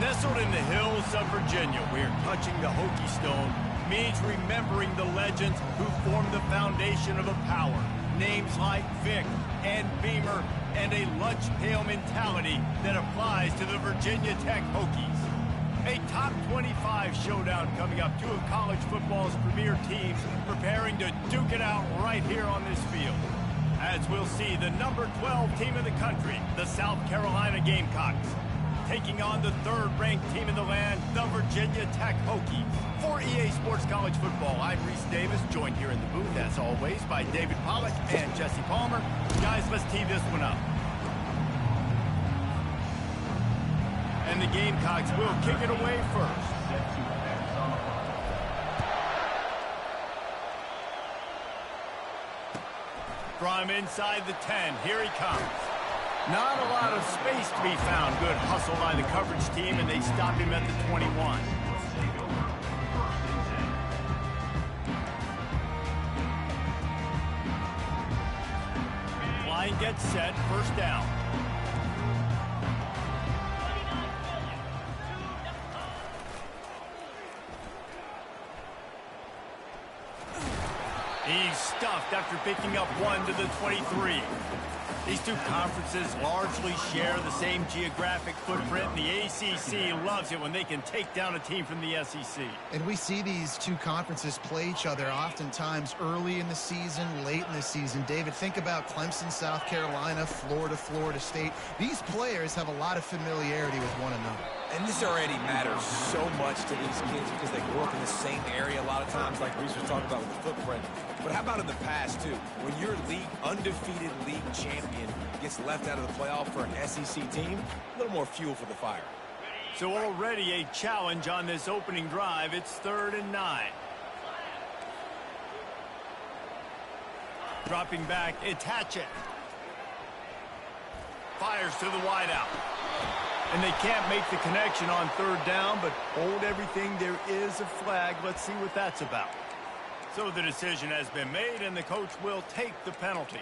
Nestled in the hills of Virginia, where touching the Hokie Stone means remembering the legends who formed the foundation of a power. Names like Vic and Beamer and a lunch pail mentality that applies to the Virginia Tech Hokies. A top 25 showdown coming up. Two of college football's premier teams preparing to duke it out right here on this field. As we'll see the number 12 team in the country, the South Carolina Gamecocks, taking on the third-ranked team in the land, the Virginia Tech Hokies. For EA Sports College Football, I'm Reese Davis, joined here in the booth, as always, by David Pollack and Jesse Palmer. Guys, let's tee this one up. And the Gamecocks will kick it away first. From inside the 10, here he comes. Not a lot of space to be found. Good hustle by the coverage team, and they stop him at the 21. Line gets set, first down. He's stuffed after picking up one to the 23. These two conferences largely share the same geographic footprint. The ACC loves it when they can take down a team from the SEC. And we see these two conferences play each other oftentimes early in the season, late in the season. David, think about Clemson, South Carolina, Florida, Florida State. These players have a lot of familiarity with one another. And this already matters so much to these kids because they grew up in the same area a lot of times, like Reese was talking about with the footprint. But how about in the past, too? When your undefeated league champion gets left out of the playoff for an SEC team, a little more fuel for the fire. So already a challenge on this opening drive. It's 3rd and 9. Dropping back, it's Hatchett. Fires to the wideout. And they can't make the connection on 3rd down, but hold everything. There is a flag. Let's see what that's about. So the decision has been made, and the coach will take the penalty.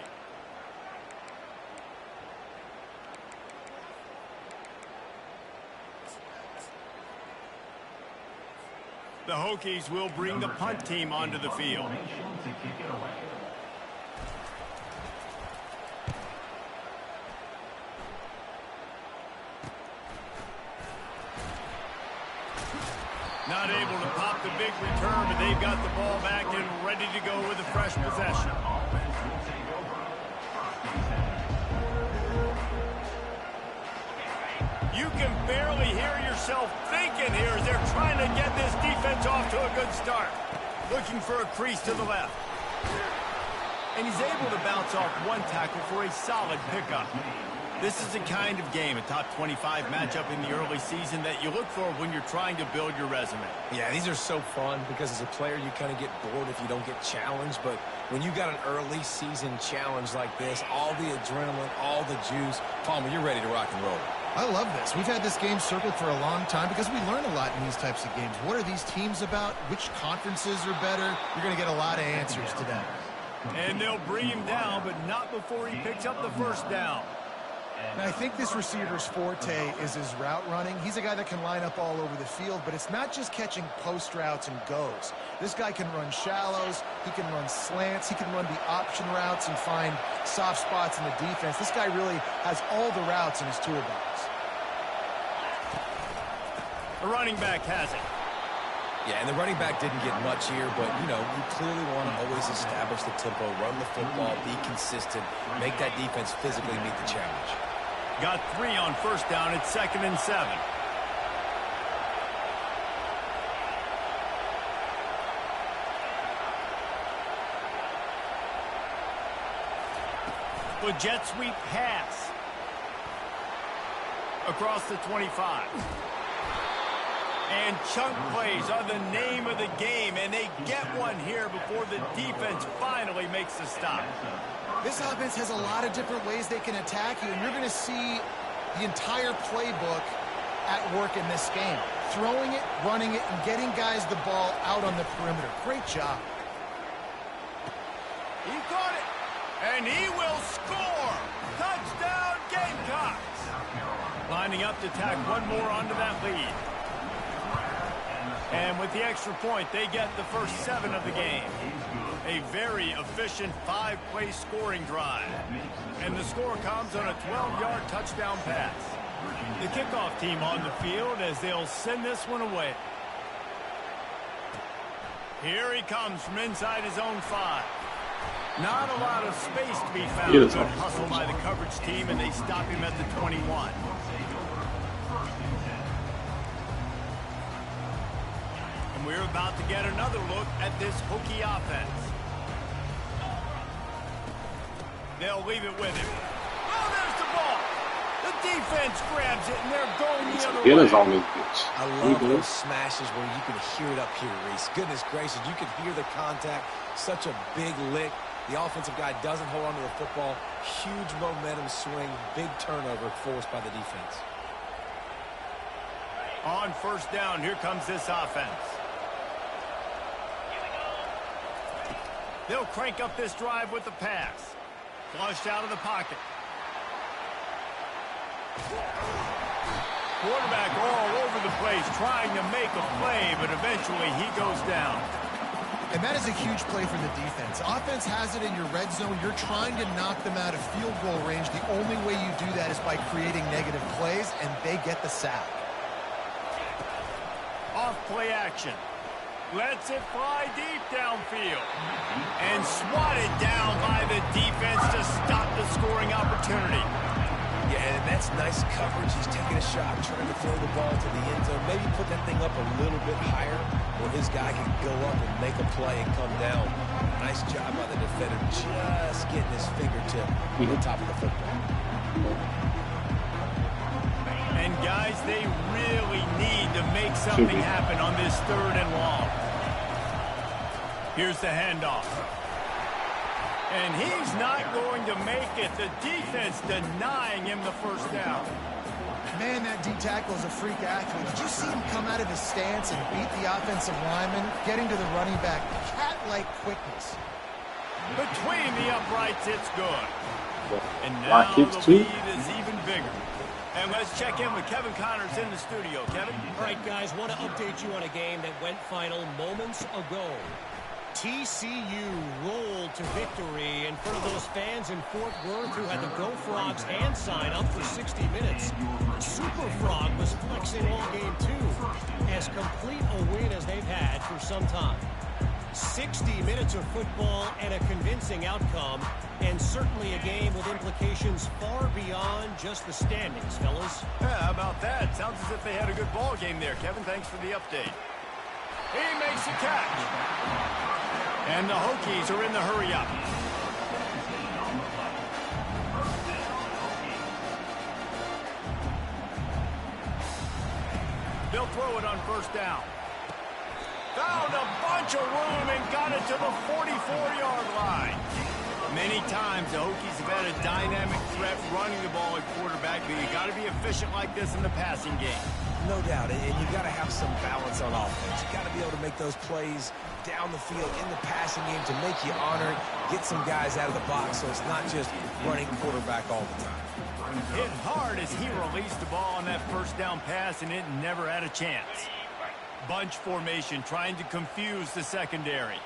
The Hokies will bring the punt team onto the field. Not able to pop the big return, but they've got the ball back and ready to go with a fresh possession. You can barely hear yourself thinking here as they're trying to get this defense off to a good start. Looking for a crease to the left. And he's able to bounce off one tackle for a solid pickup. This is the kind of game, a top 25 matchup in the early season, that you look for when you're trying to build your resume. Yeah, these are so fun because as a player, you kind of get bored if you don't get challenged. But when you got an early season challenge like this, all the adrenaline, all the juice, Palmer, you're ready to rock and roll. I love this. We've had this game circled for a long time because we learn a lot in these types of games. What are these teams about? Which conferences are better? You're going to get a lot of answers today. And they'll bring him down, but not before he picks up the first down. And I think this receiver's forte is his route running. He's a guy that can line up all over the field, but it's not just catching post routes and goes. This guy can run shallows, he can run slants, he can run the option routes and find soft spots in the defense. This guy really has all the routes in his toolbox. The running back has it. Yeah, and the running back didn't get much here, but, you know, you clearly want to always establish the tempo, run the football, be consistent, make that defense physically meet the challenge. Got 3 on first down. It's 2nd and 7. The jet sweep pass across the 25. And chunk plays are the name of the game, and they get one here before the defense finally makes the stop. This offense has a lot of different ways they can attack you, and you're going to see the entire playbook at work in this game. Throwing it, running it, and getting guys the ball out on the perimeter. Great job. He caught it, and he will score. Touchdown, Gamecocks. lining up to tack one more onto that lead. And with the extra point, they get the first 7 of the game. A very efficient 5-play scoring drive. And the score comes on a 12-yard touchdown pass. The kickoff team on the field as they'll send this one away. Here he comes from inside his own 5. Not a lot of space to be found. Good hustle by the coverage team, and they stop him at the 21. And we're about to get another look at this Hokie offense. They'll leave it with him. Oh, there's the ball. The defense grabs it, and they're going the other way. I love those smashes where you can hear it up here, Reese. Goodness gracious, you can hear the contact. Such a big lick. The offensive guy doesn't hold on to the football. Huge momentum swing. Big turnover forced by the defense. On first down, here comes this offense. They'll crank up this drive with the pass. Flushed out of the pocket. Quarterback all over the place trying to make a play, but eventually he goes down. And that is a huge play for the defense. Offense has it in your red zone. You're trying to knock them out of field goal range. The only way you do that is by creating negative plays, and they get the sack. Off play action. Lets it fly deep downfield. And swatted down by the defense to stop the scoring opportunity. Yeah, and that's nice coverage. He's taking a shot, trying to throw the ball to the end zone. Maybe put that thing up a little bit higher where his guy can go up and make a play and come down. Nice job by the defender, just getting his fingertip to the top of the football. And guys, they really need to make something happen on this 3rd and long. Here's the handoff. And he's not going to make it. The defense denying him the first down. Man, that D-tackle is a freak athlete. Did you see him come out of his stance and beat the offensive lineman, getting to the running back? Cat-like quickness. Between the uprights, it's good. And now the lead is even bigger. And let's check in with Kevin Connors in the studio. Kevin? All right, guys, want to update you on a game that went final moments ago. TCU rolled to victory in front of those fans in Fort Worth who had the Go Frogs hand sign up for 60 minutes. Super Frog was flexing all game too, as complete a win as they've had for some time. 60 minutes of football and a convincing outcome, and certainly a game with implications far beyond just the standings, fellas. Yeah, how about that? Sounds as if they had a good ball game there. Kevin, thanks for the update. He makes a catch. And the Hokies are in the hurry-up. They'll throw it on first down. Found a bunch of room and got it to the 44-yard line. Many times the Hokies have had a dynamic threat running the ball at quarterback, but you got to be efficient like this in the passing game. No doubt, and you got to have some balance on offense. You got to be able to make those plays down the field in the passing game to make you honor it, get some guys out of the box so it's not just running quarterback all the time. Hit hard as he released the ball on that first down pass, and it never had a chance. Bunch formation trying to confuse the secondary.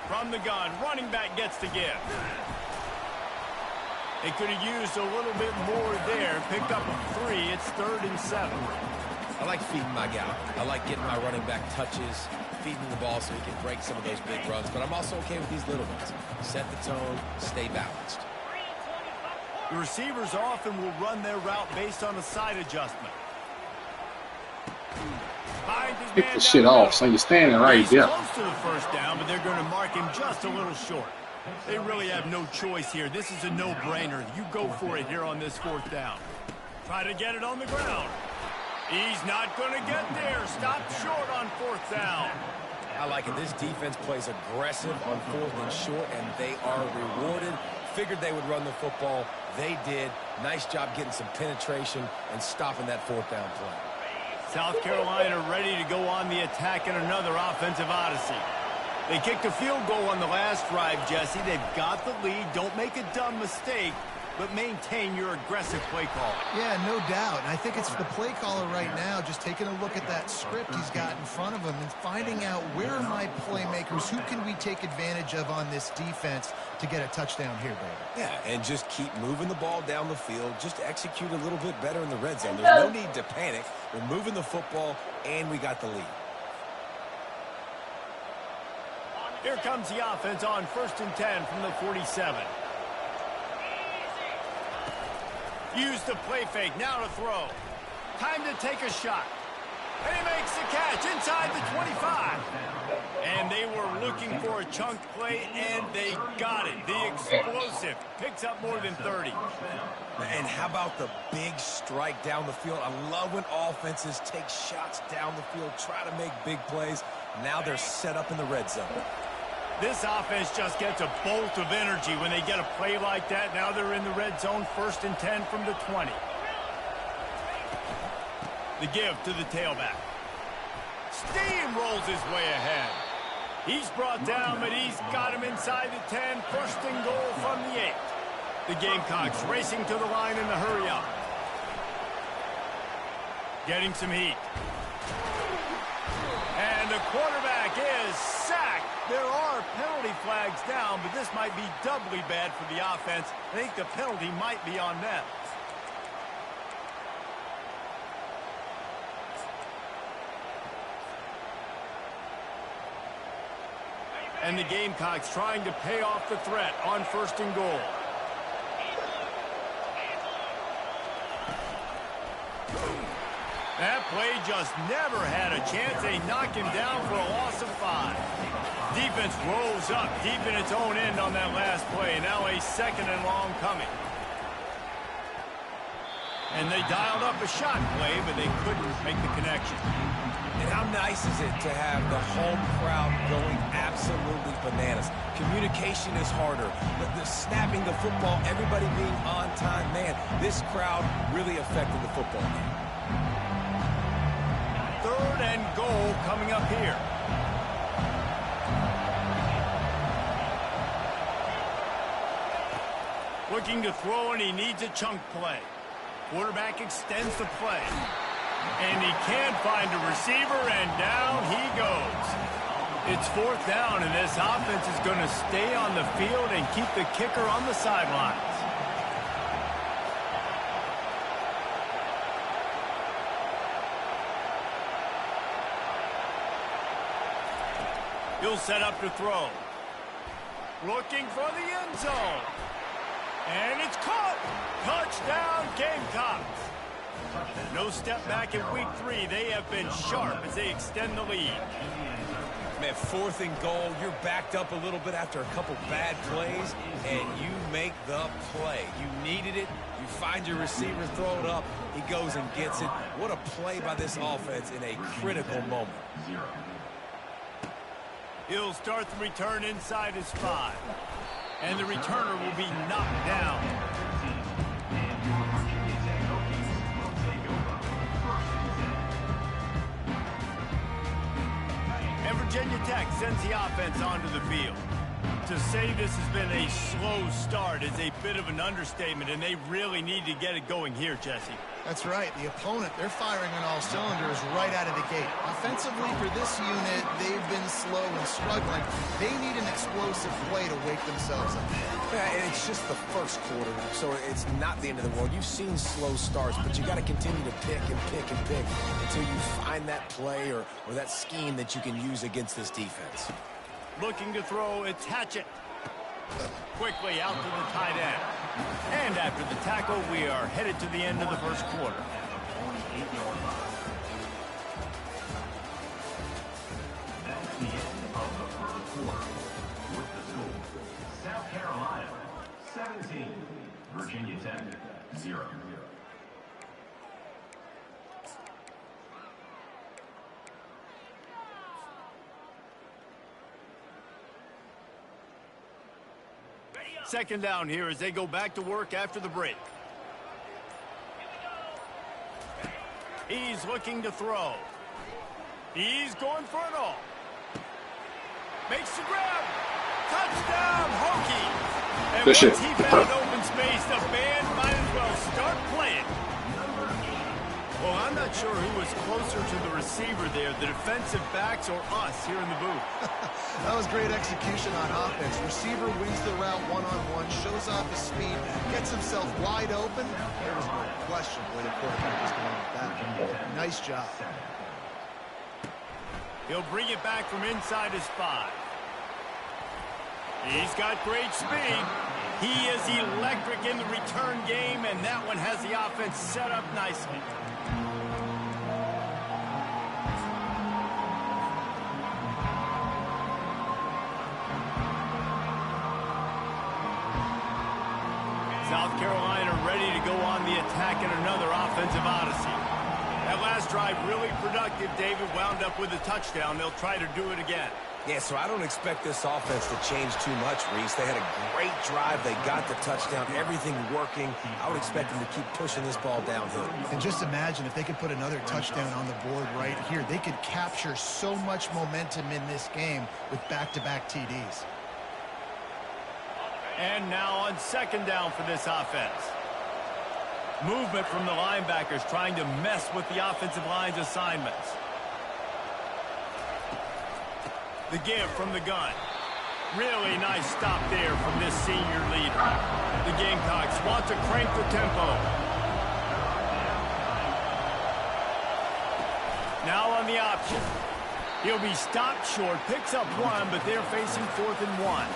From the gun, running back gets the give. They could have used a little bit more there. Picked up a 3. It's 3rd and 7. I like feeding my guy. I like getting my running back touches, feeding the ball so he can break some of those big runs. But I'm also okay with these little ones. Set the tone, stay balanced. The receivers often will run their route based on a side adjustment. Pick the shit off, so you're standing right there. Close to the first down, but they're going to mark him just a little short. They really have no choice here. This is a no-brainer. You go for it here on this 4th down. Try to get it on the ground. He's not going to get there. Stop short on 4th down. I like it. This defense plays aggressive on 4th and short, and they are rewarded. Figured they would run the football. They did. Nice job getting some penetration and stopping that 4th down play. South Carolina ready to go on the attack in another offensive odyssey. They kicked a field goal on the last drive, Jesse. They've got the lead. Don't make a dumb mistake. but maintain your aggressive play call. Yeah, no doubt. And I think it's the play caller right now just taking a look at that script he's got in front of him and finding out where are my playmakers, who can we take advantage of on this defense to get a touchdown here, David. Yeah, and just keep moving the ball down the field. Just execute a little bit better in the red zone. There's no need to panic. We're moving the football, and we got the lead. Here comes the offense on 1st and 10 from the 47. Use the play fake, now to throw. Time to take a shot. And he makes the catch inside the 25. And they were looking for a chunk play, and they got it. The explosive picks up more than 30. And how about the big strike down the field? I love when offenses take shots down the field, try to make big plays. Now they're set up in the red zone. This offense just gets a bolt of energy when they get a play like that. Now they're in the red zone, 1st and 10 from the 20. The give to the tailback. Steamrolls his way ahead. He's brought down, but he's got him inside the 10. 1st and goal from the 8. The Gamecocks racing to the line in the hurry up. Getting some heat. And the quarterback is sacked. There are penalty flags down, but this might be doubly bad for the offense. I think the penalty might be on them. And the Gamecocks trying to pay off the threat on 1st and goal. That play just never had a chance. They knock him down for a loss of 5. Defense rolls up deep in its own end on that last play. Now a 2nd and long coming. And they dialed up a shot play, but they couldn't make the connection. And how nice is it to have the home crowd going absolutely bananas? Communication is harder. The snapping the football, everybody being on time. Man, this crowd really affected the football game. 3rd and goal coming up here. Looking to throw, and he needs a chunk play. Quarterback extends the play. And he can't find a receiver, and down he goes. It's 4th down, and this offense is going to stay on the field and keep the kicker on the sidelines. He'll set up to throw. Looking for the end zone. And it's caught. Touchdown, Gamecocks. No step back in week 3. They have been sharp as they extend the lead. Man, 4th and goal. You're backed up a little bit after a couple bad plays, and you make the play. You needed it. You find your receiver, throw it up. He goes and gets it. What a play by this offense in a critical moment. He'll start the return inside his 5. And the returner will be knocked down. And Virginia Tech sends the offense onto the field. To say this has been a slow start is a bit of an understatement, and they really need to get it going here, Jesse. That's right. The opponent, they're firing on all cylinders right out of the gate. Offensively, for this unit, they've been slow and struggling. They need an explosive play to wake themselves up. Yeah, and it's just the first quarter, so it's not the end of the world. You've seen slow starts, but you got to continue to pick and pick and pick until you find that play or that scheme that you can use against this defense. Looking to throw, it's Hatchett. Quickly out to the tight end. And after the tackle, we are headed to the end of the first quarter. South Carolina, 17. Virginia Tech, 0. Second down here as they go back to work after the break. He's looking to throw. He's going for it all. Makes the grab. Touchdown, Hokies. And once he found an open open space. The band might as well start playing. Well, I'm not sure who was closer to the receiver there, the defensive backs or us here in the booth. That was great execution on offense. Receiver wins the route one-on-one, shows off his speed, gets himself wide open. There was no question where the quarterback was going with that. Nice job. He'll bring it back from inside his 5. He's got great speed. He is electric in the return game, and that one has the offense set up nicely. South Carolina ready to go on the attack in another offensive odyssey. That last drive really productive. David wound up with a touchdown. They'll try to do it again. Yeah, so I don't expect this offense to change too much, Reese. They had a great drive. They got the touchdown. Everything working. I would expect them to keep pushing this ball downhill. And just imagine if they could put another touchdown on the board right here. They could capture so much momentum in this game with back-to-back TDs. And now on second down for this offense. Movement from the linebackers trying to mess with the offensive line's assignments. The give from the gun. Really nice stop there from this senior leader. The Gamecocks want to crank the tempo. Now on the option. He'll be stopped short, picks up 1, but they're facing 4th and 1.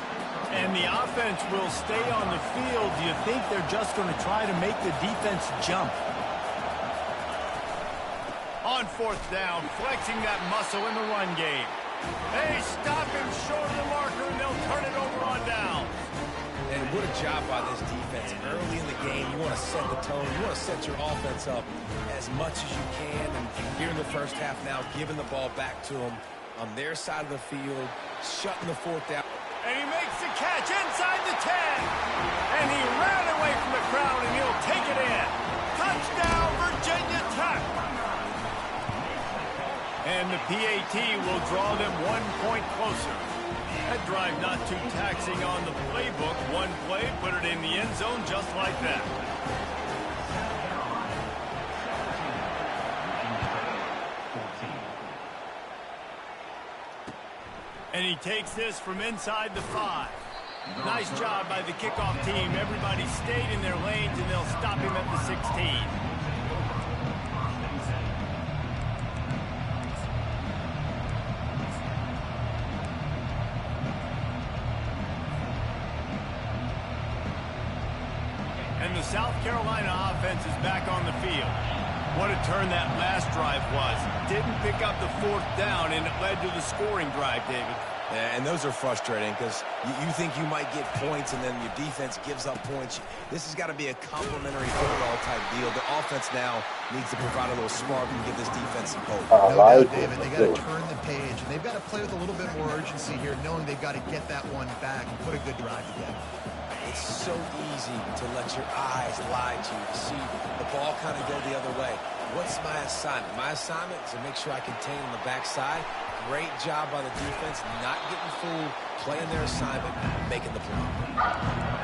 And the offense will stay on the field. Do you think they're just going to try to make the defense jump? On 4th down, flexing that muscle in the run game. They stop him short of the marker, and they'll turn it over on down. And what a job by this defense. Early in the game, you want to set the tone. You want to set your offense up as much as you can. And here in the first half now, giving the ball back to them on their side of the field, shutting the 4th down. And he makes the catch inside the 10. And he ran away from the crowd, and he'll take it in. Touchdown, Virginia Tech. And the PAT will draw them 1 point closer. That drive not too taxing on the playbook. One play, put it in the end zone just like that. And he takes this from inside the 5. Nice job by the kickoff team. Everybody stayed in their lanes, and they'll stop him at the 16. And the South Carolina offense is back on the field. What a turn that last drive was. Didn't pick up the 4th down, and it led to the scoring drive, David. Yeah, and those are frustrating because you think you might get points and then your defense gives up points. This has got to be a complementary football type deal. The offense now needs to provide a little spark and give this defense some hope. No doubt, David. They got to turn the page, and they've got to play with a little bit more urgency here, knowing they've got to get that one back and put a good drive together. It's so easy to let your eyes lie to you, to see the ball kind of go the other way. What's my assignment? My assignment is to make sure I contain on the backside. Great job by the defense, not getting fooled, playing their assignment, making the play.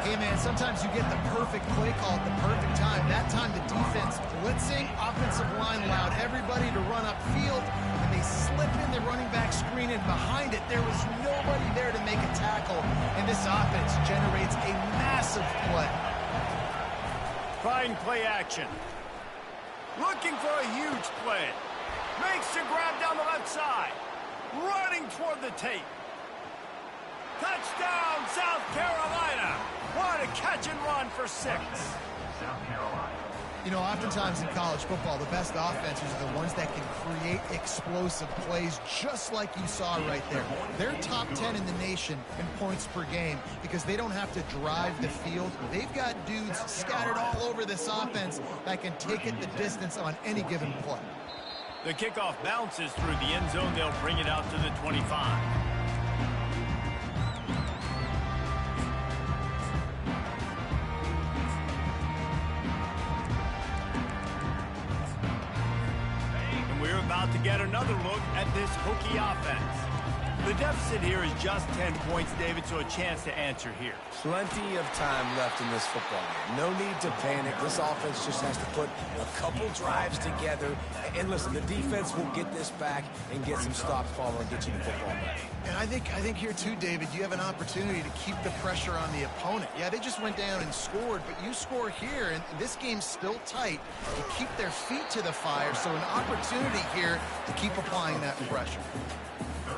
Hey, man, sometimes you get the perfect play call at the perfect time. That time the defense blitzing, offensive line allowed everybody to run upfield, and they slip in the running back screen, and behind it, there was nobody there to make a tackle, and this offense generates a massive play. Trying play action. Looking for a huge play. Makes the grab down the left side. Running toward the tape. Touchdown, South Carolina. What a catch and run for 6. South Carolina. You know, oftentimes in college football, the best offenses are the ones that can create explosive plays just like you saw right there. They're top 10 in the nation in points per game because they don't have to drive the field. They've got dudes scattered all over this offense that can take it the distance on any given play. The kickoff bounces through the end zone. They'll bring it out to the 25. And we're about to get another look at this Hokie offense. The deficit here is just 10 points, David, so a chance to answer here. Plenty of time left in this football game. No need to panic. This offense just has to put a couple drives together. And listen, the defense will get this back and get some stops, Palmer, and get you the football back. And I think here too, David, you have an opportunity to keep the pressure on the opponent. Yeah, they just went down and scored, but you score here, and this game's still tight. You keep their feet to the fire, so an opportunity here to keep applying that pressure.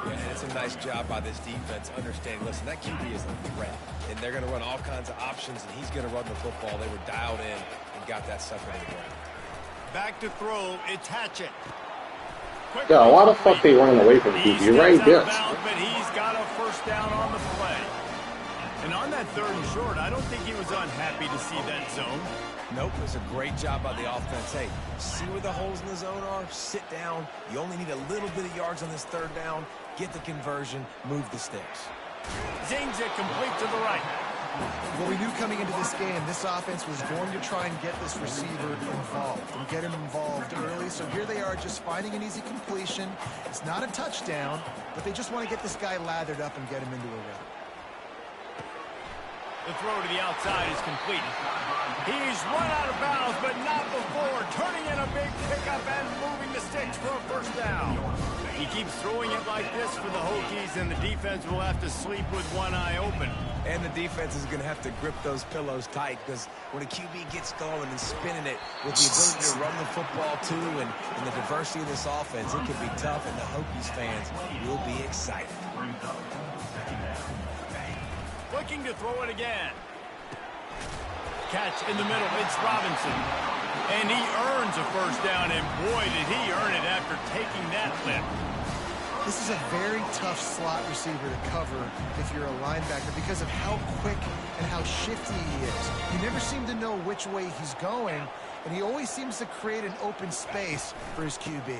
Yeah, and it's a nice job by this defense understanding, listen, that QB is a threat, and they're going to run all kinds of options, and he's going to run the football. They were dialed in and got that sucker to the ground. Back to throw, it's Hatchett. Yeah, why the fuck they running away from QB right there? But he's got a first down on the play. And on that 3rd and short, I don't think he was unhappy to see that zone. Nope, it was a great job by the offense. Hey, see where the holes in the zone are? Sit down. You only need a little bit of yards on this 3rd down. Get the conversion. Move the sticks. Zings it complete to the right. Well, we knew coming into this game, this offense was going to try and get this receiver involved and get him involved early. So here they are just finding an easy completion. It's not a touchdown, but they just want to get this guy lathered up and get him into a route. The throw to the outside is complete. He's run out of bounds, but not before turning in a big pickup and moving the sticks for a first down. He keeps throwing it like this for the Hokies, and the defense will have to sleep with one eye open. And the defense is going to have to grip those pillows tight, because when a QB gets going and spinning it with the ability to run the football too and the diversity of this offense, it can be tough, and the Hokies fans will be excited. Looking to throw it again. Catch in the middle. It's Robinson. And he earns a first down, and boy, did he earn it after taking that lift. This is a very tough slot receiver to cover if you're a linebacker because of how quick and how shifty he is. You never seem to know which way he's going, and he always seems to create an open space for his QB.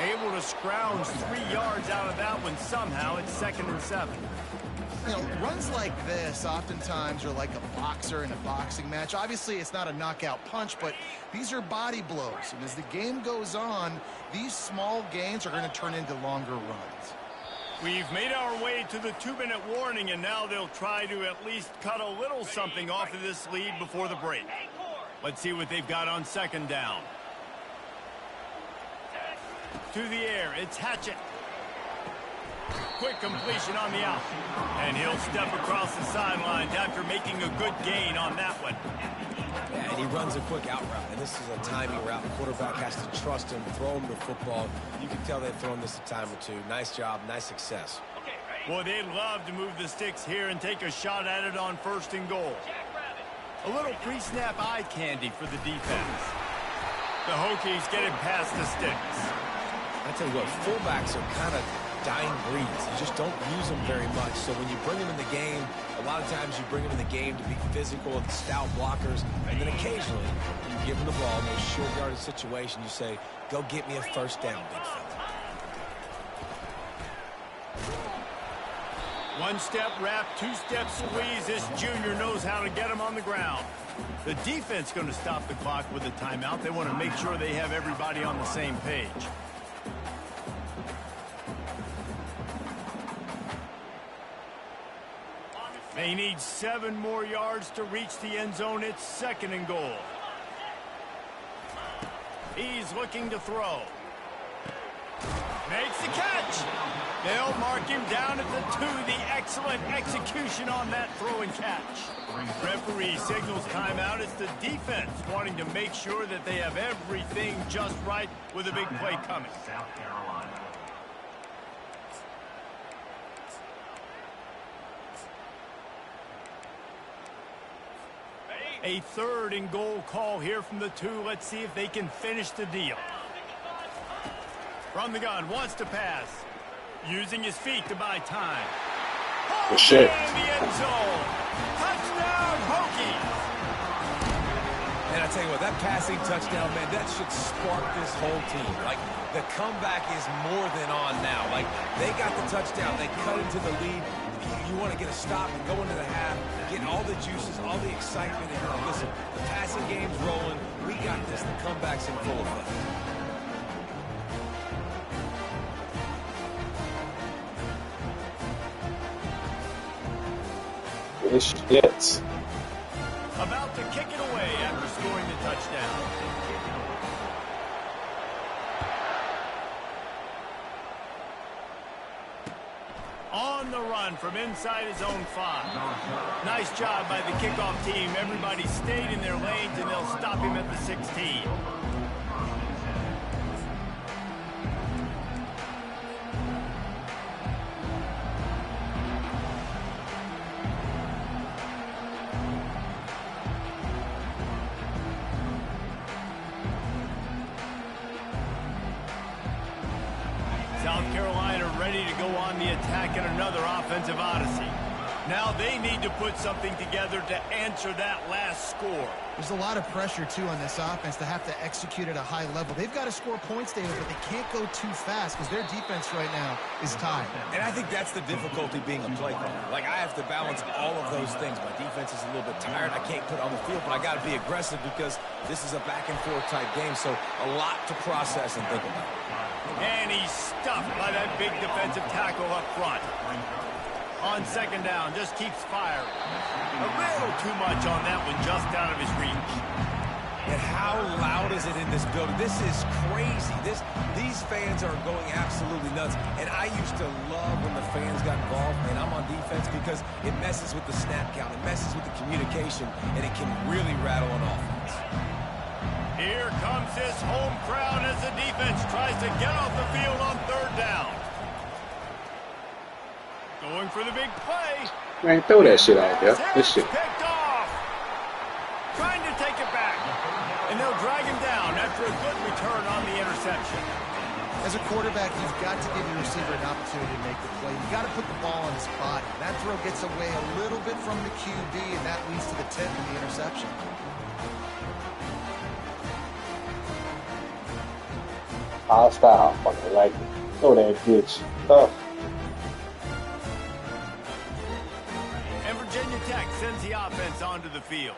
Able to scrounge 3 yards out of that one somehow. It's 2nd and 7. You know, runs like this oftentimes are like a boxer in a boxing match. Obviously, it's not a knockout punch, but these are body blows. And as the game goes on, these small gains are going to turn into longer runs. We've made our way to the 2-minute warning, and now they'll try to at least cut a little something off of this lead before the break. Let's see what they've got on 2nd down. To the air, it's Hatchett. Quick completion on the out. And he'll step across the sidelines after making a good gain on that one. Yeah, and he runs a quick out route, and this is a timing route. The quarterback has to trust him, throw him the football. You can tell they've thrown this a time or two. Nice job, nice success. Well, they'd love to move the sticks here and take a shot at it on 1st and goal. A little pre-snap eye candy for the defense. The Hokies get it past the sticks. I tell you what, fullbacks are kind of dying breeds. You just don't use them very much. So when you bring them in the game, a lot of times you bring them in the game to be physical and stout blockers. And then occasionally, when you give them the ball in a short yardage situation, you say, go get me a first down, big fella. One step wrap, 2-step squeeze. This junior knows how to get him on the ground. The defense going to stop the clock with a timeout. They want to make sure they have everybody on the same page. They need 7 more yards to reach the end zone. It's 2nd and goal. He's looking to throw. Makes the catch. They'll mark him down at the 2. The excellent execution on that throw and catch. Referee signals timeout. It's the defense wanting to make sure that they have everything just right with a big play coming. South Carolina. A 3rd and goal call here from the 2. Let's see if they can finish the deal. From the gun, wants to pass. Using his feet to buy time. Oh, shit. In the end zone. Touchdown, Hokies. And I tell you what, that passing touchdown, man, that should spark this whole team. Like, the comeback is more than on now. Like, they got the touchdown. They cut into the lead. You want to get a stop and go into the half, get all the juices, all the excitement. And listen, the passing game's rolling. We got this. The comeback's in full effect. This shit. About to kick it away after scoring the touchdown. On the run from inside his own 5. Nice job by the kickoff team. Everybody stayed in their lanes, and they'll stop him at the 16. South Carolina ready to go on the attack in another offensive odyssey. Now they need to put something together to answer that last score. There's a lot of pressure, too, on this offense to have to execute at a high level. They've got to score points, David, but they can't go too fast because their defense right now is tied. And I think that's the difficulty being a play caller. Like, I have to balance all of those things. My defense is a little bit tired. I can't put on the field, but I got to be aggressive because this is a back-and-forth type game, so a lot to process and think about. And he's stuffed by that big defensive tackle up front. On second down, just keeps firing. A little too much on that one, just out of his reach. And how loud is it in this building? This is crazy. These fans are going absolutely nuts. And I used to love when the fans got involved, and I'm on defense because it messes with the snap count. It messes with the communication, and it can really rattle an offense. Here comes this home crowd as the defense tries to get off the field on third down. Going for the big play. Man, throw that shit out there. This shit. Picked off. Trying to take it back. And they'll drag him down after a good return on the interception. As a quarterback, you've got to give your receiver an opportunity to make the play. You've got to put the ball on his body. That throw gets away a little bit from the QB, and that leads to the tip and the interception. Hostile. Fucking like it. Throw that bitch. Tough. And Virginia Tech sends the offense onto the field.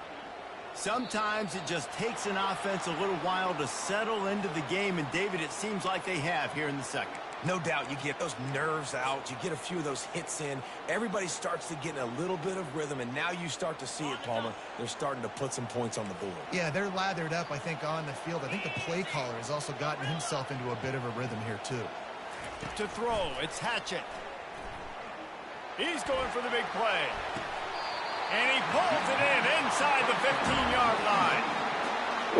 Sometimes it just takes an offense a little while to settle into the game, and David, it seems like they have here in the second. No doubt you get those nerves out. You get a few of those hits in. Everybody starts to get in a little bit of rhythm, and now you start to see it, Palmer. They're starting to put some points on the board. Yeah, they're lathered up, I think, on the field. I think the play caller has also gotten himself into a bit of a rhythm here, too. To throw, it's Hatchett. He's going for the big play. And he pulls it in inside the 15-yard line.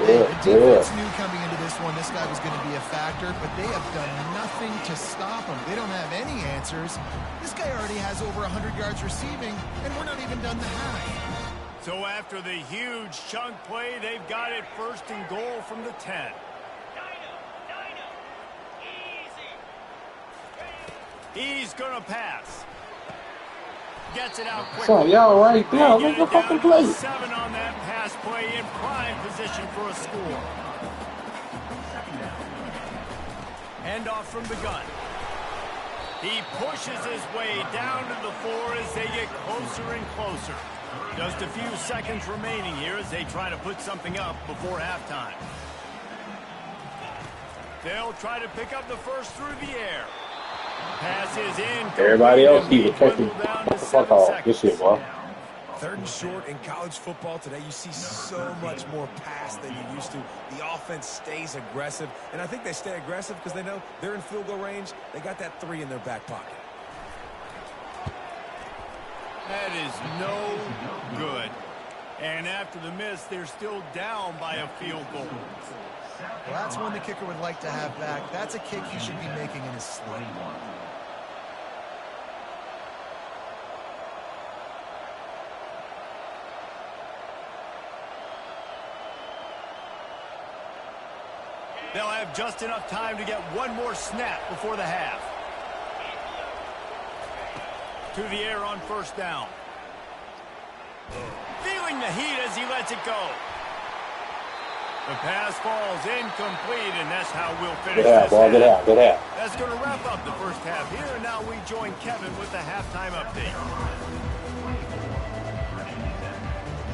The defense knew coming into this one this guy was going to be a factor, but they have done nothing to stop him. They don't have any answers. This guy already has over 100 yards receiving, and we're not even done the half. So after the huge chunk play, they've got it first and goal from the 10. He's going to pass. Gets it out quickly. So y'all right there. Look at the fucking play. 7 on that pass play in prime position for a score. Hand off from the gun. He pushes his way down to the 4 as they get closer and closer. Just a few seconds remaining here as they try to put something up before halftime. They'll try to pick up the first through the air. Pass is in. Everybody else, he was catching the fuck off. This shit, boy. Third and short in college football today. You see so much more pass than you used to. The offense stays aggressive, and I think they stay aggressive because they know they're in field goal range. They got that 3 in their back pocket. That is no good. And after the miss, they're still down by a field goal. Well, that's one the kicker would like to have back. That's a kick he should be making in his sleep. They'll have just enough time to get one more snap before the half. To the air on first down. Feeling the heat as he lets it go. The pass falls incomplete, and that's how we'll finish this half. Get out. That's going to wrap up the first half here, and now we join Kevin with the halftime update.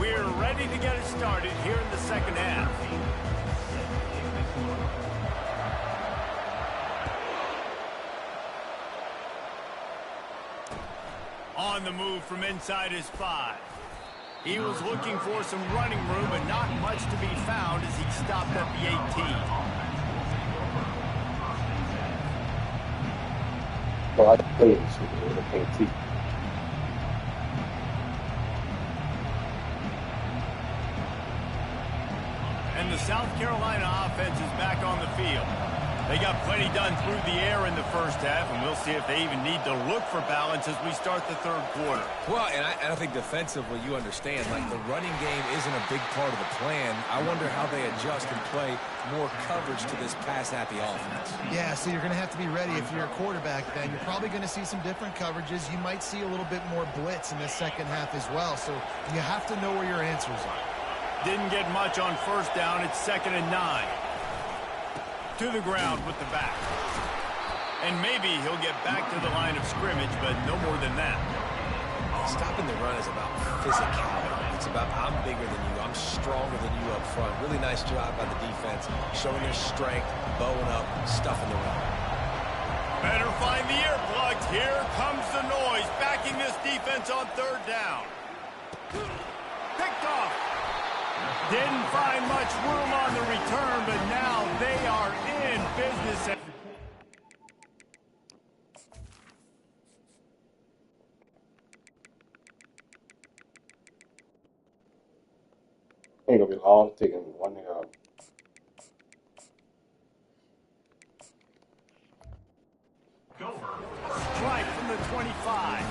We're ready to get it started here in the second half. On on the move from inside his 5. He was looking for some running room, but not much to be found as he stopped at the 18. Well, I played this with the KT. And the South Carolina offense is back on the field. They got plenty done through the air in the first half, and we'll see if they even need to look for balance as we start the third quarter. Well, and I think defensively, you understand, like the running game isn't a big part of the plan. I wonder how they adjust and play more coverage to this pass-happy offense. Yeah, so you're going to have to be ready if you're a quarterback then. You're probably going to see some different coverages. You might see a little bit more blitz in the second half as well, so you have to know where your answers are. Didn't get much on first down. It's 2nd and 9. To the ground with the back. And maybe he'll get back to the line of scrimmage, but no more than that. Stopping the run is about physicality. It's about I'm bigger than you. I'm stronger than you up front. Really nice job by the defense, showing their strength, bowing up, stuffing the run. Better find the earplugs. Here comes the noise, backing this defense on 3rd down. Picked off. Didn't find much room on the return, but now they are in business. Ain't gonna be long taking one nigga out. Strike from the 25.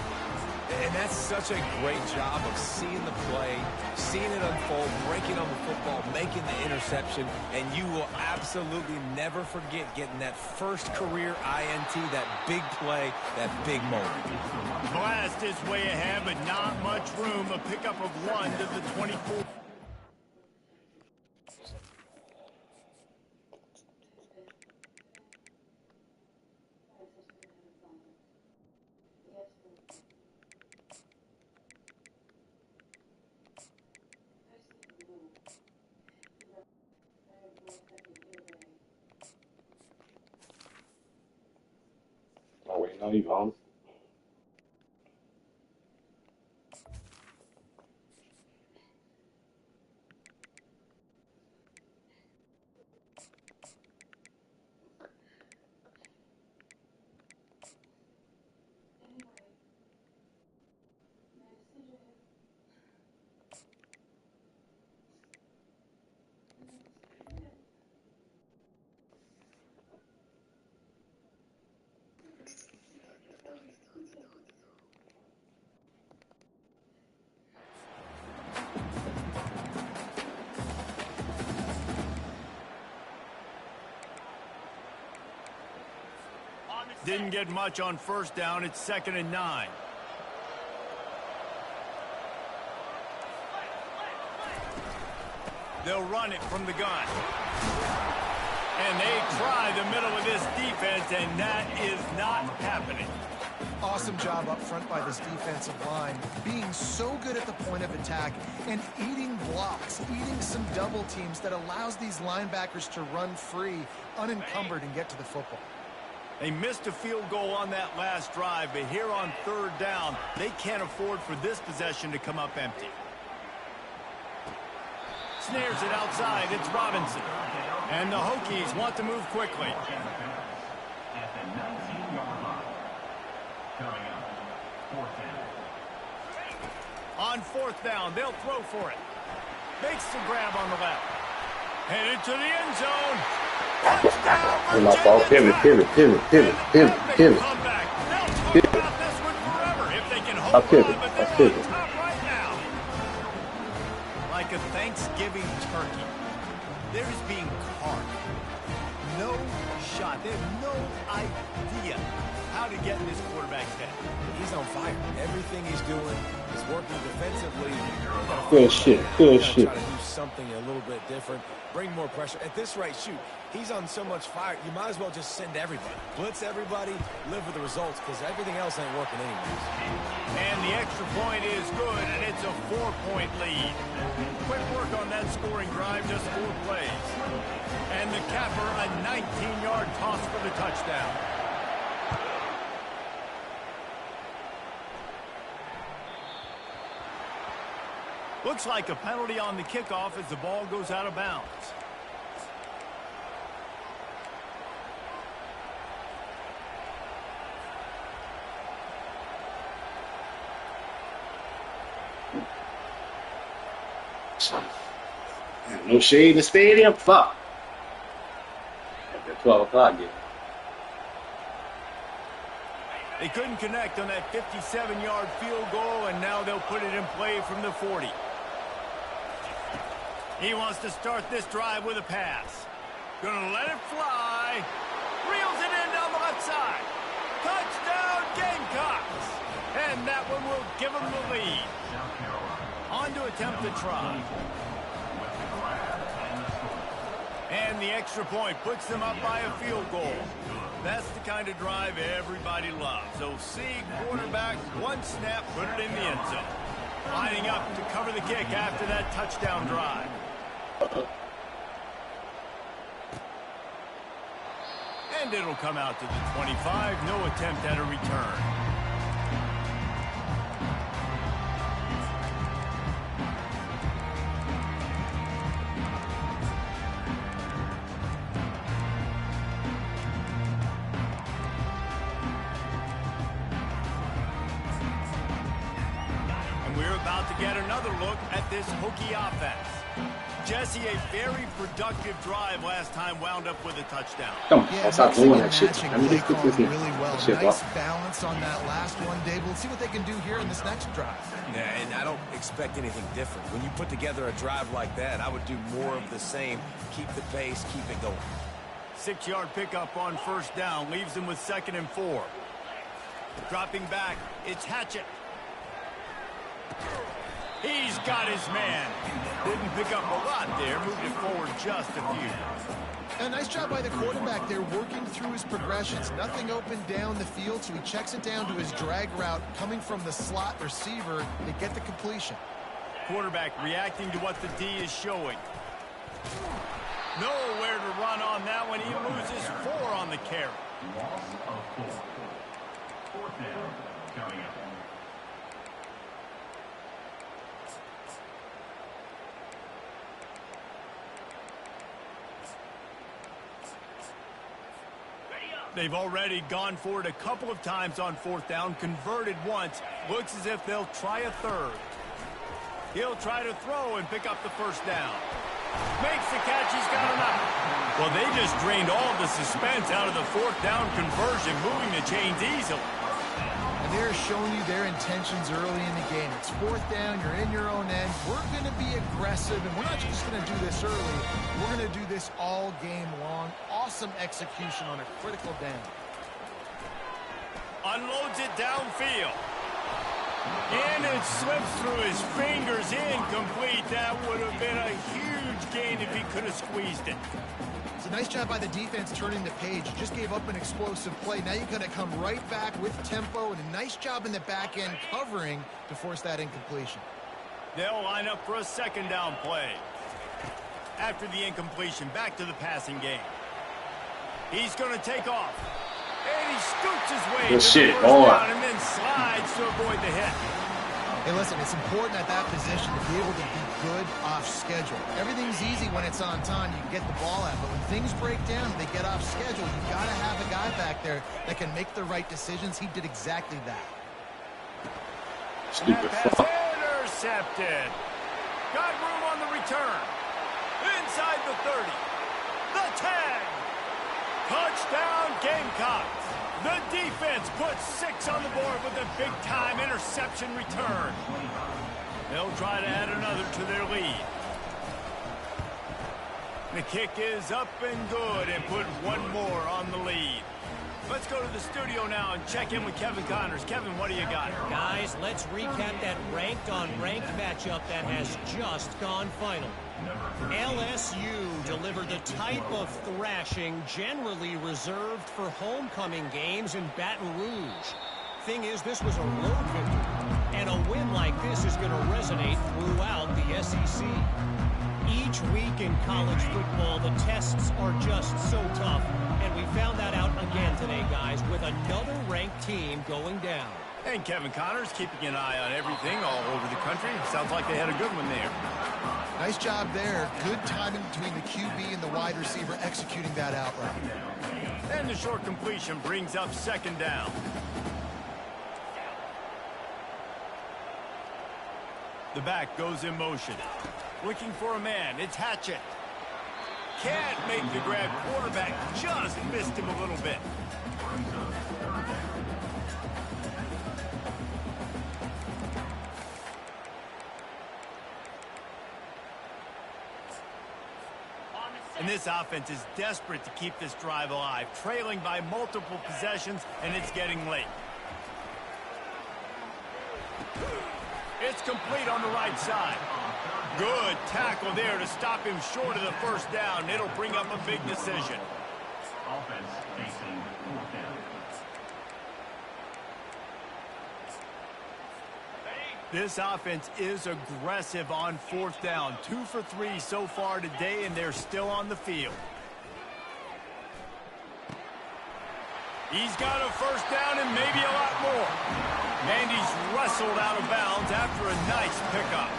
And that's such a great job of seeing the play, seeing it unfold, breaking on the football, making the interception, and you will absolutely never forget getting that first career INT, that big play, that big moment. Blast is way ahead, but not much room. A pickup of 1 to the 24. Oh wait, no, you gone. Didn't get much on first down. It's 2nd and 9. They'll run it from the gun. And they try the middle of this defense, and that is not happening. Awesome job up front by this defensive line, being so good at the point of attack and eating blocks, eating some double teams that allows these linebackers to run free, unencumbered, and get to the football. They missed a field goal on that last drive, but here on 3rd down, they can't afford for this possession to come up empty. Snares it outside. It's Robinson. And the Hokies want to move quickly. At the 19-yard line. Coming up, 4th down. On 4th down, they'll throw for it. Makes the grab on the left. Headed to the end zone. Touchdown, My fault. Pivot. They'll talk about this one forever if they can hold on, but they're on top right now. Like a Thanksgiving turkey, they're just being carved. No shot. They have no idea how to get in this quarterback's head. He's on fire. Everything he's doing is working defensively. Good shit. Good shit. Try to do something a little bit different. Bring more pressure. At this rate, shoot, he's on so much fire, you might as well just send everybody. Blitz everybody, live with the results, because everything else ain't working anyways. And the extra point is good, and it's a 4-point lead. Quick work on that scoring drive, just 4 plays. And the capper, a 19-yard toss for the touchdown. Looks like a penalty on the kickoff as the ball goes out of bounds. No shade in the stadium. Fuck. At the 12 o'clock game. They couldn't connect on that 57-yard field goal, and now they'll put it in play from the 40. He wants to start this drive with a pass. Gonna let it fly. Reels it in down the left side. Touchdown, Gamecocks. And that one will give them the lead. On to attempt the try. And the extra point puts them up by a field goal. That's the kind of drive everybody loves. So see, quarterback, one snap, put it in the end zone. Lining up to cover the kick after that touchdown drive. And it'll come out to the 25. No attempt at a return. Get another look at this Hokie offense. Jesse, a very productive drive last time wound up with a touchdown. Come on, Yeah, stop doing that shit. matching I mean, play just put calling this in. really well. Shit, Nice bro. balance on that last one, Dave. We'll see what they can do here in this next drive. Yeah, and I don't expect anything different. When you put together a drive like that, I would do more of the same. Keep the pace, keep it going. 6-yard pickup on first down leaves them with 2nd and 4. Dropping back, it's Hatchett. He's got his man. Didn't pick up a lot there. Moved it forward just a few. A nice job by the quarterback there, working through his progressions. Nothing open down the field, so he checks it down to his drag route coming from the slot receiver to get the completion. Quarterback reacting to what the D is showing. Nowhere to run on that one. He loses 4 on the carry. Loss of 4. 4th down. Coming up. They've already gone for it a couple of times on 4th down, converted once. Looks as if they'll try a 3rd. He'll try to throw and pick up the 1st down. Makes the catch, he's got enough. Well, they just drained all the suspense out of the 4th down conversion, moving the chains easily. And they're showing you their intentions early in the game. It's 4th down, you're in your own end. We're going to be aggressive, and we're not just going to do this early. We're going to do this all game long. Awesome execution on a critical down. Unloads it downfield. And it slips through his fingers, incomplete. That would have been a huge gain if he could have squeezed it. It's a nice job by the defense turning the page. You just gave up an explosive play. Now you're going to come right back with tempo, and a nice job in the back end covering to force that incompletion. They'll line up for a 2nd down play. After the incompletion, back to the passing game. He's going to take off. And he scoots his way Good to shit, the 1st boy. down and then slides to avoid the hit. Hey, listen, it's important at that position to be able to be good off schedule. Everything's easy when it's on time. You can get the ball out. But when things break down, they get off schedule. You've got to have a guy back there that can make the right decisions. He did exactly that. Stupid That fuck. pass intercepted. Got room on the return. Inside the 30. The tag. Touchdown, Gamecocks. The defense puts 6 on the board with a big-time interception return. They'll try to add another to their lead. The kick is up and good and put one more on the lead. Let's go to the studio now and check in with Kevin Connors. Kevin, what do you got? Guys, let's recap that ranked-on-ranked matchup that has just gone final. LSU delivered the type of thrashing generally reserved for homecoming games in Baton Rouge. Thing is, this was a road victory, and a win like this is going to resonate throughout the SEC. Each week in college football, the tests are just so tough, and we found that out again today, guys, with another ranked team going down. And Kevin Connors keeping an eye on everything all over the country. Sounds like they had a good one there. Nice job there. Good timing between the QB and the wide receiver executing that out route. And the short completion brings up second down. The back goes in motion. Looking for a man. It's Hatchett. Can't make the grab. Quarterback just missed him a little bit. And this offense is desperate to keep this drive alive, trailing by multiple possessions, and it's getting late. It's complete on the right side. Good tackle there to stop him short of the first down. It'll bring up a big decision. Offense facing fourth down. This offense is aggressive on fourth down. 2 for 3 so far today, and they're still on the field. He's got a first down and maybe a lot more. And he's wrestled out of bounds after a nice pickup.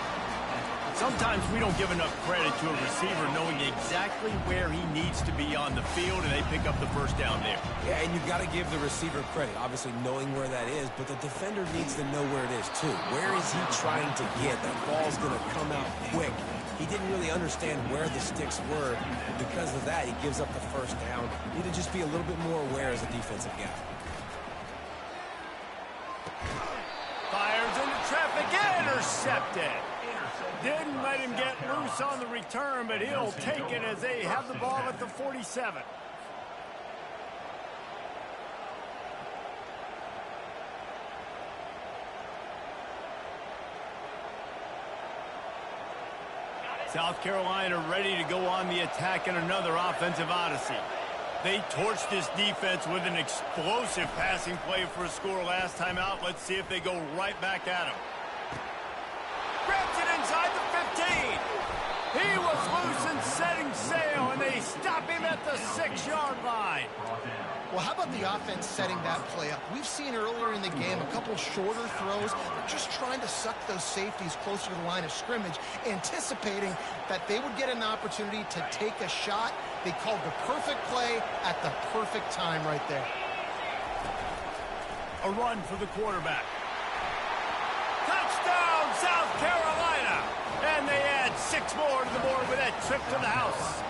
Sometimes we don't give enough credit to a receiver knowing exactly where he needs to be on the field, and they pick up the first down there. Yeah, and you've got to give the receiver credit, obviously knowing where that is, but the defender needs to know where it is too. Where is he trying to get? That ball's going to come out quick. He didn't really understand where the sticks were. Because of that, he gives up the first down. You need to just be a little bit more aware as a defensive guy. Fires into traffic, intercepted. Didn't let him get loose on the return, but he'll take it as they have the ball at the 47. South Carolina ready to go on the attack in another offensive odyssey. They torched this defense with an explosive passing play for a score last time out. Let's see if they go right back at him. Grabs it inside the 15. He was loose and setting sail, and they stop him at the 6-yard line. Well, how about the offense setting that play up? We've seen earlier in the game a couple shorter throws. They're just trying to suck those safeties closer to the line of scrimmage, anticipating that they would get an opportunity to take a shot. They called the perfect play at the perfect time right there. A run for the quarterback. Touchdown, South Carolina! And they add 6 more to the board with that trip to the house.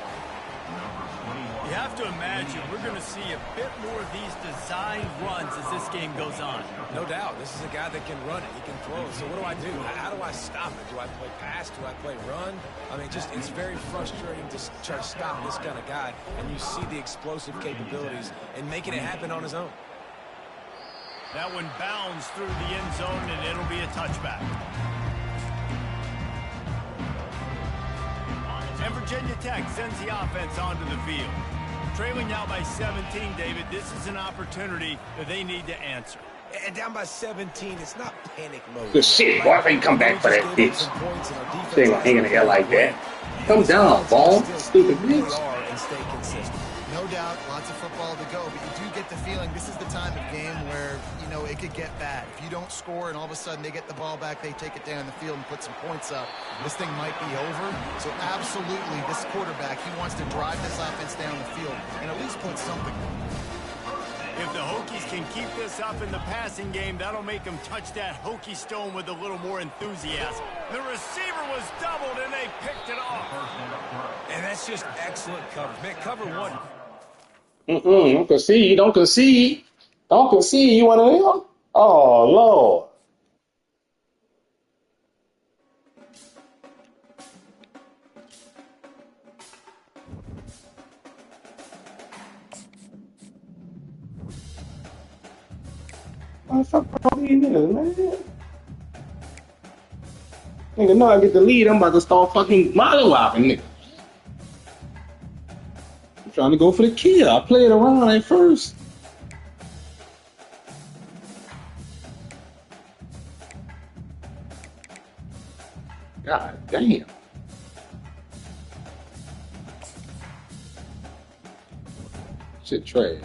You have to imagine we're going to see a bit more of these designed runs as this game goes on. No doubt. This is a guy that can run it. He can throw it. So what do? How do I stop it? Do I play pass? Do I play run? I mean, just it's very frustrating to try to stop this kind of guy. And you see the explosive capabilities and making it happen on his own. That one bounds through the end zone, and it'll be a touchback. And Virginia Tech sends the offense onto the field. Trailing now by 17, David, this is an opportunity that they need to answer. And down by 17, it's not panic mode. Good shit, boy. If I can come back for that bitch. They ain't gonna hang in the air like that. Come down, ball. Stupid bitch. And stay consistent. No doubt, lots of football to go, but you do get the feeling this is the time of game where, you know, it could get bad. If you don't score and all of a sudden they get the ball back, they take it down the field and put some points up, this thing might be over. So absolutely, this quarterback, he wants to drive this offense down the field and at least put something. If the Hokies can keep this up in the passing game, that'll make them touch that Hokie stone with a little more enthusiasm. The receiver was doubled, and they picked it off. And that's just excellent coverage. Man, cover one. Don't concede. Don't concede. Don't concede. You want to them? Oh, Lord. What the fuck are these niggas, man? Nigga, know I get the lead. I'm about to start fucking mollywopping, nigga. I'm trying to go for the kill. I played around at first. God damn. Shit trash.